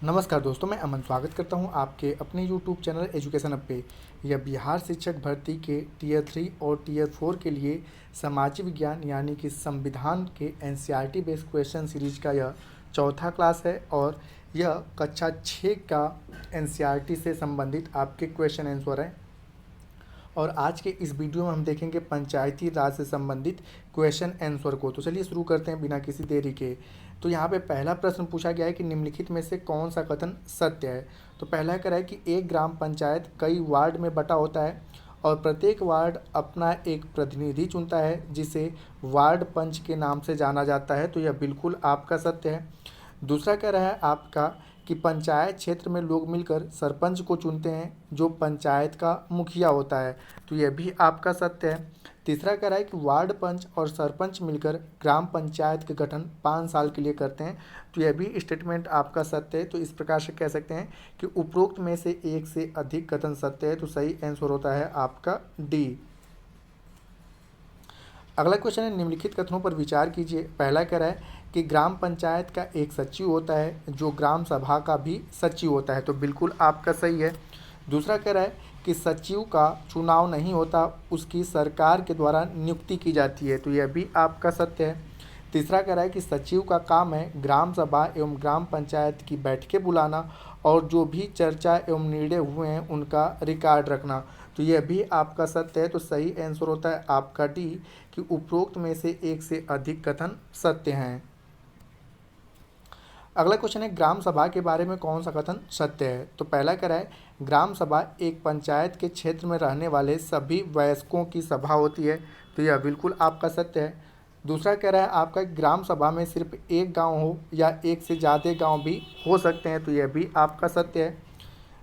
नमस्कार दोस्तों, मैं अमन स्वागत करता हूं आपके अपने यूट्यूब चैनल एजुकेशन अप पे। यह बिहार शिक्षक भर्ती के टीयर 3 और टीयर 4 के लिए सामाजिक विज्ञान यानी कि संविधान के एनसीईआरटी बेस्ड क्वेश्चन सीरीज का यह चौथा क्लास है और यह कक्षा 6 का एनसीईआरटी से संबंधित आपके क्वेश्चन आंसर हैं। और आज के इस वीडियो में हम देखेंगे पंचायती राज से संबंधित क्वेश्चन आंसर को। तो चलिए शुरू करते हैं बिना किसी देरी के। तो यहाँ पे पहला प्रश्न पूछा गया है कि निम्नलिखित में से कौन सा कथन सत्य है। तो पहला कह रहा है कि एक ग्राम पंचायत कई वार्ड में बटा होता है और प्रत्येक वार्ड अपना एक प्रतिनिधि चुनता है जिसे वार्ड पंच के नाम से जाना जाता है। तो यह बिल्कुल आपका सत्य है। दूसरा कह रहा है आपका कि पंचायत क्षेत्र में लोग मिलकर सरपंच को चुनते हैं जो पंचायत का मुखिया होता है। तो यह भी आपका सत्य है। तीसरा कह रहा है कि वार्ड पंच और सरपंच मिलकर ग्राम पंचायत का गठन 5 साल के लिए करते हैं। तो यह भी स्टेटमेंट आपका सत्य है। तो इस प्रकार से कह सकते हैं कि उपरोक्त में से एक से अधिक कथन सत्य है। तो सही आंसर होता है आपका डी। अगला क्वेश्चन है निम्नलिखित कथनों पर विचार कीजिए। पहला कह रहा है कि ग्राम पंचायत का एक सचिव होता है जो ग्राम सभा का भी सचिव होता है। तो बिल्कुल आपका सही है। दूसरा कह रहा है कि सचिव का चुनाव नहीं होता, उसकी सरकार के द्वारा नियुक्ति की जाती है। तो यह भी आपका सत्य है। तीसरा कह रहा है कि सचिव का काम है ग्राम सभा एवं ग्राम पंचायत की बैठकें बुलाना और जो भी चर्चा एवं निर्णय हुए हैं उनका रिकॉर्ड रखना। तो यह भी आपका सत्य है। तो सही आंसर होता है आपका डी कि उपरोक्त में से एक से अधिक कथन सत्य हैं। अगला क्वेश्चन है ग्राम सभा के बारे में कौन सा कथन सत्य है। तो पहला कह रहा है ग्राम सभा एक पंचायत के क्षेत्र में रहने वाले सभी वयस्कों की सभा होती है। तो यह बिल्कुल आपका सत्य है। दूसरा कह रहा है आपका ग्राम सभा में सिर्फ एक गांव हो या एक से ज़्यादा गांव भी हो सकते हैं। तो यह भी आपका सत्य है।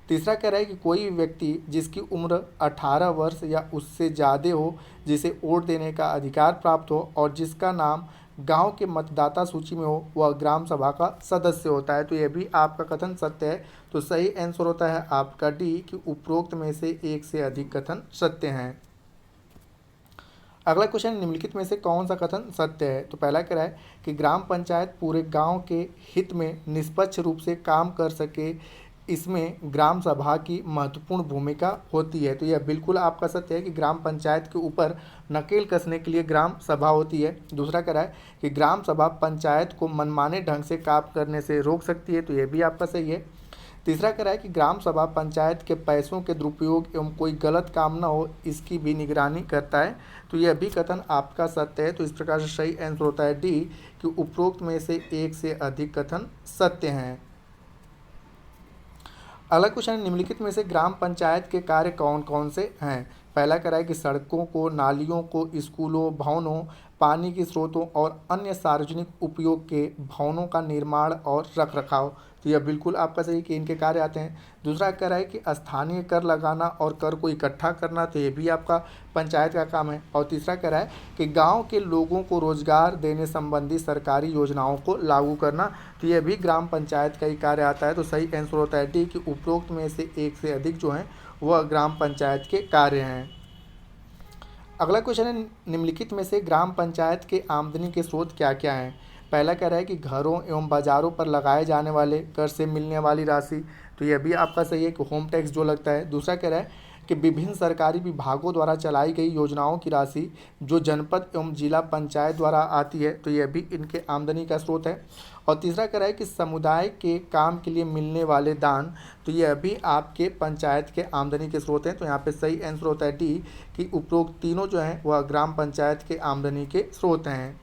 तीसरा कह रहा है कि कोई व्यक्ति जिसकी उम्र 18 वर्ष या उससे ज़्यादा हो जिसे वोट देने का अधिकार प्राप्त हो और जिसका नाम गांव के मतदाता सूची में हो वह ग्राम सभा का सदस्य होता है। तो यह भी आपका कथन सत्य है। तो सही आंसर होता है आपका डी कि उपरोक्त में से एक से अधिक कथन सत्य हैं। अगला क्वेश्चन निम्नलिखित में से कौन सा कथन सत्य है। तो पहला कह रहा है कि ग्राम पंचायत पूरे गांव के हित में निष्पक्ष रूप से काम कर सके, इसमें ग्राम सभा की महत्वपूर्ण भूमिका होती है। तो यह बिल्कुल आपका सत्य है कि ग्राम पंचायत के ऊपर नकेल कसने के लिए ग्राम सभा होती है। दूसरा कह रहा है कि ग्राम सभा पंचायत को मनमाने ढंग से काम करने से रोक सकती है। तो यह भी आपका सही है। तीसरा कह रहा है कि ग्राम सभा पंचायत के पैसों के दुरुपयोग एवं कोई गलत काम न हो इसकी भी निगरानी करता है। तो यह भी कथन आपका सत्य है। तो इस प्रकार से सही आंसर होता है डी कि उपरोक्त में से एक से अधिक कथन सत्य हैं। अगला क्वेश्चन निम्नलिखित में से ग्राम पंचायत के कार्य कौन कौन से हैं। पहला कह रहा है कि सड़कों को, नालियों को, स्कूलों, भवनों, पानी के स्रोतों और अन्य सार्वजनिक उपयोग के भवनों का निर्माण और रख रखाव। तो यह बिल्कुल आपका सही कि इनके कार्य आते हैं। दूसरा कह रहा है कि स्थानीय कर लगाना और कर को इकट्ठा करना। तो ये भी आपका पंचायत का काम है। और तीसरा कह रहा है कि गांव के लोगों को रोजगार देने संबंधी सरकारी योजनाओं को लागू करना। तो यह भी ग्राम पंचायत का ही कार्य आता है। तो सही आंसर होता है डी कि उपरोक्त में से एक से अधिक जो हैं वह ग्राम पंचायत के कार्य हैं। अगला क्वेश्चन है निम्नलिखित में से ग्राम पंचायत के आमदनी के स्रोत क्या क्या हैं। पहला कह रहा है कि घरों एवं बाजारों पर लगाए जाने वाले कर से मिलने वाली राशि। तो यह भी आपका सही है कि होम टैक्स जो लगता है। दूसरा कह रहा है कि विभिन्न सरकारी विभागों द्वारा चलाई गई योजनाओं की राशि जो जनपद एवं जिला पंचायत द्वारा आती है। तो यह भी इनके आमदनी का स्रोत है। और तीसरा कह रहा है कि समुदाय के काम के लिए मिलने वाले दान। तो यह भी आपके पंचायत के आमदनी के स्रोत हैं। तो यहाँ पे सही आंसर होता है डी कि उपरोक्त तीनों जो हैं वह ग्राम पंचायत के आमदनी के स्रोत हैं।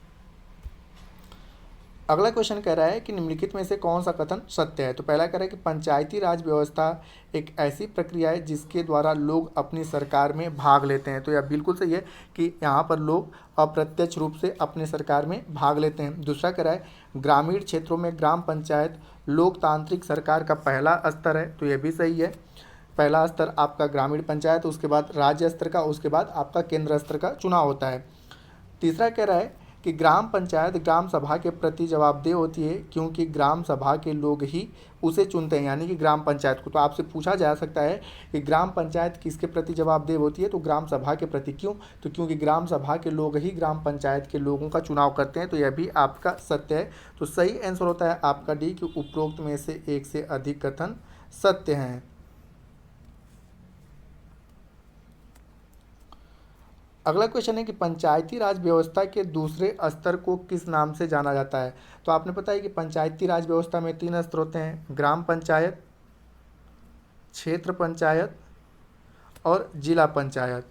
अगला क्वेश्चन कह रहा है कि निम्नलिखित में से कौन सा कथन सत्य है। तो पहला कह रहा है कि पंचायती राज व्यवस्था एक ऐसी प्रक्रिया है जिसके द्वारा लोग अपनी सरकार में भाग लेते हैं। तो यह बिल्कुल सही है कि यहाँ पर लोग अप्रत्यक्ष रूप से अपने सरकार में भाग लेते हैं। दूसरा कह रहा है ग्रामीण क्षेत्रों में ग्राम पंचायत लोकतांत्रिक सरकार का पहला स्तर है। तो यह भी सही है। पहला स्तर आपका ग्रामीण पंचायत, उसके बाद राज्य स्तर का, उसके बाद आपका केंद्र स्तर का चुनाव होता है। तीसरा कह रहा है कि ग्राम पंचायत ग्राम सभा के प्रति जवाबदेह होती है क्योंकि ग्राम सभा के लोग ही उसे चुनते हैं, यानी कि ग्राम पंचायत को। तो आपसे पूछा जा सकता है कि ग्राम पंचायत किसके प्रति जवाबदेह होती है, तो ग्राम सभा के प्रति। क्यों, तो क्योंकि ग्राम सभा के लोग ही ग्राम पंचायत के लोगों का चुनाव करते हैं। तो यह भी आपका सत्य है। तो सही आंसर होता है आपका डी कि उपरोक्त में से एक से अधिक कथन सत्य हैं। अगला क्वेश्चन है कि पंचायती राज व्यवस्था के दूसरे स्तर को किस नाम से जाना जाता है। तो आपने पता है कि पंचायती राज व्यवस्था में 3 स्तर होते हैं, ग्राम पंचायत, क्षेत्र पंचायत और जिला पंचायत।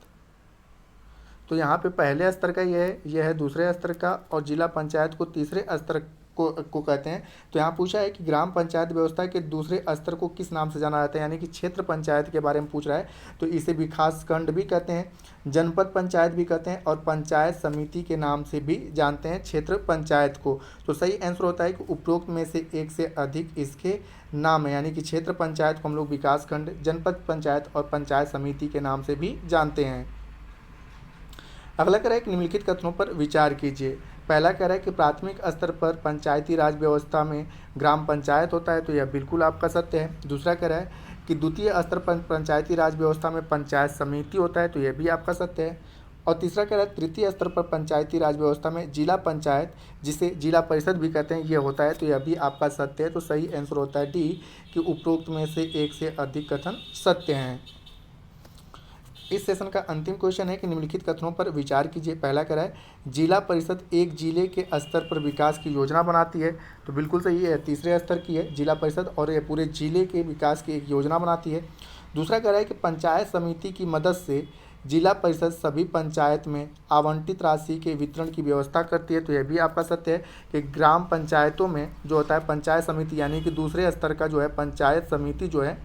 तो यहाँ पे पहले स्तर का यह है दूसरे स्तर का, और जिला पंचायत को तीसरे स्तर को कहते हैं। तो यहाँ पूछा है कि ग्राम पंचायत व्यवस्था के दूसरे स्तर को किस नाम से जाना जाता है, यानी कि क्षेत्र पंचायत के बारे में पूछ रहा है। तो इसे विकास खंड भी कहते हैं, जनपद पंचायत भी कहते हैं, और पंचायत समिति के नाम से भी जानते हैं क्षेत्र पंचायत को। तो सही आंसर होता है कि उपरोक्त में से एक से अधिक इसके नाम है, यानी कि क्षेत्र पंचायत को हम लोग विकास खंड, जनपद पंचायत और पंचायत समिति के नाम से भी जानते हैं। अगला कह रहा है कि निम्नलिखित कथनों पर विचार कीजिए। पहला कह रहा है कि प्राथमिक स्तर पर पंचायती राज व्यवस्था में ग्राम पंचायत होता है। तो यह बिल्कुल आपका सत्य है। दूसरा कह रहा है कि द्वितीय स्तर पर पंचायती राज व्यवस्था में पंचायत समिति होता है। तो यह भी आपका सत्य है। और तीसरा कह रहा है तृतीय स्तर पर पंचायती राज व्यवस्था में जिला पंचायत, जिसे जिला परिषद भी कहते हैं, यह होता है। तो यह भी आपका सत्य है। तो सही आंसर होता है डी कि उपरोक्त में से एक से अधिक कथन सत्य हैं। इस सेशन का अंतिम क्वेश्चन है कि निम्नलिखित कथनों पर विचार कीजिए। पहला कह रहा है जिला परिषद एक जिले के स्तर पर विकास की योजना बनाती है। तो बिल्कुल सही है, तीसरे स्तर की है जिला परिषद, और यह पूरे जिले के विकास की एक योजना बनाती है। दूसरा कह रहा है कि पंचायत समिति की मदद से जिला परिषद सभी पंचायत में आवंटित राशि के वितरण की व्यवस्था करती है। तो यह भी आपका सत्य है कि ग्राम पंचायतों में जो होता है पंचायत समिति, यानी कि दूसरे स्तर का जो है पंचायत समिति जो है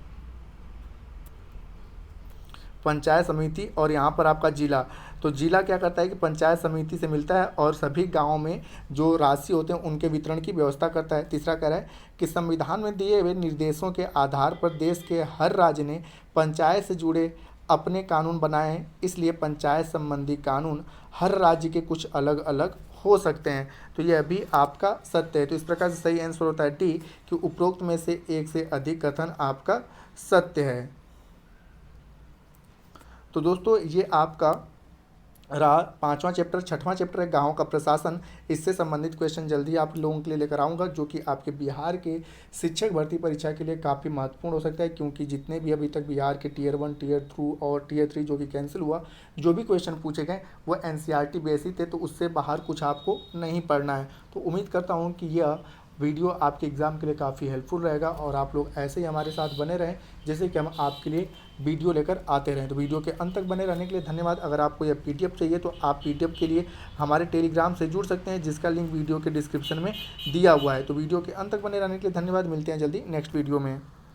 पंचायत समिति, और यहाँ पर आपका जिला, तो जिला क्या करता है कि पंचायत समिति से मिलता है और सभी गांवों में जो राशि होते हैं उनके वितरण की व्यवस्था करता है। तीसरा कह रहा है कि संविधान में दिए हुए निर्देशों के आधार पर देश के हर राज्य ने पंचायत से जुड़े अपने कानून बनाए हैं, इसलिए पंचायत संबंधी कानून हर राज्य के कुछ अलग अलग हो सकते हैं। तो यह भी आपका सत्य है। तो इस प्रकार से सही आंसर होता है डी कि उपरोक्त में से एक से अधिक कथन आपका सत्य है। तो दोस्तों ये आपका रहा 5वां चैप्टर, 6वां चैप्टर है गाँव का प्रशासन। इससे संबंधित क्वेश्चन जल्दी आप लोगों के लिए लेकर आऊँगा, जो कि आपके बिहार के शिक्षक भर्ती परीक्षा के लिए काफ़ी महत्वपूर्ण हो सकता है, क्योंकि जितने भी अभी तक बिहार के टियर 1, टियर 2 और टियर 3 जो कि कैंसिल हुआ, जो भी क्वेश्चन पूछे गए वो NCERT बेसिक थे। तो उससे बाहर कुछ आपको नहीं पढ़ना है। तो उम्मीद करता हूँ कि यह वीडियो आपके एग्ज़ाम के लिए काफ़ी हेल्पफुल रहेगा, और आप लोग ऐसे ही हमारे साथ बने रहें जैसे कि हम आपके लिए वीडियो लेकर आते रहें। तो वीडियो के अंत तक बने रहने के लिए धन्यवाद। अगर आपको यह PDF चाहिए तो आप PDF के लिए हमारे टेलीग्राम से जुड़ सकते हैं, जिसका लिंक वीडियो के डिस्क्रिप्शन में दिया हुआ है। तो वीडियो के अंत तक बने रहने के लिए धन्यवाद। मिलते हैं जल्दी नेक्स्ट वीडियो में।